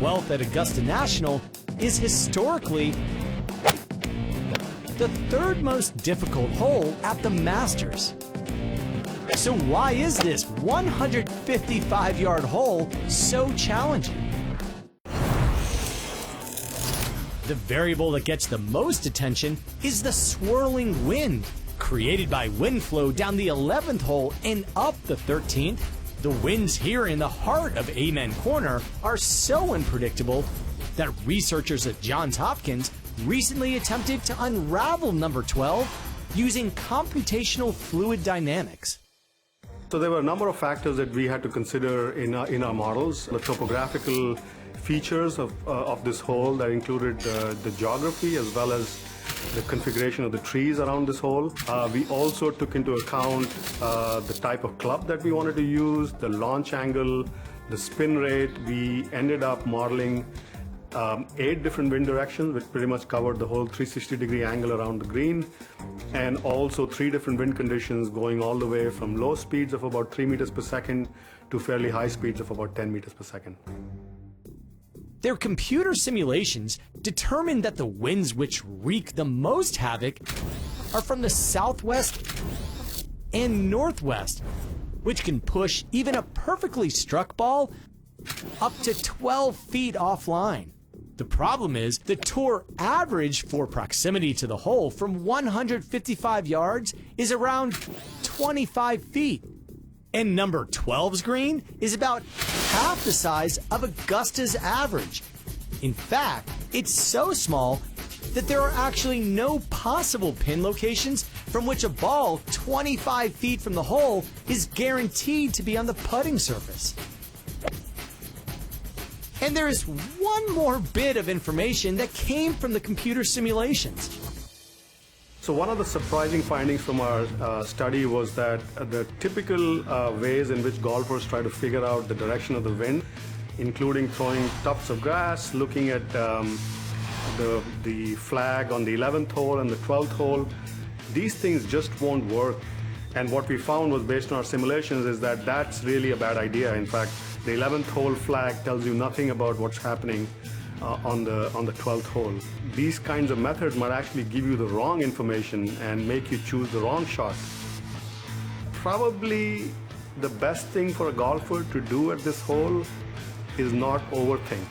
12th at Augusta National is historically the third most difficult hole at the Masters. So why is this 155-yard hole so challenging? The variable that gets the most attention is the swirling wind, created by wind flow down the 11th hole and up the 13th. The winds here in the heart of Amen Corner are so unpredictable that researchers at Johns Hopkins recently attempted to unravel number 12 using computational fluid dynamics. So there were a number of factors that we had to consider in our models. The topographical features of this hole that included the geography as well as the configuration of the trees around this hole. We also took into account the type of club that we wanted to use, the launch angle, the spin rate. We ended up modeling 8 different wind directions, which pretty much covered the whole 360-degree angle around the green, and also 3 different wind conditions going all the way from low speeds of about 3 meters per second to fairly high speeds of about 10 meters per second. Their computer simulations determined that the winds which wreak the most havoc are from the southwest and northwest, which can push even a perfectly struck ball up to 12 feet offline. The problem is the tour average for proximity to the hole from 155 yards is around 25 feet. And number 12's green is about half the size of Augusta's average. In fact, it's so small that there are actually no possible pin locations from which a ball 25 feet from the hole is guaranteed to be on the putting surface. And there is one more bit of information that came from the computer simulations. So one of the surprising findings from our study was that the typical ways in which golfers try to figure out the direction of the wind, including throwing tufts of grass, looking at the flag on the 11th hole and the 12th hole, these things just won't work. And what we found was, based on our simulations, is that that's really a bad idea. In fact, the 11th hole flag tells you nothing about what's happening on the 12th hole. These kinds of methods might actually give you the wrong information and make you choose the wrong shot. Probably the best thing for a golfer to do at this hole is not overthink.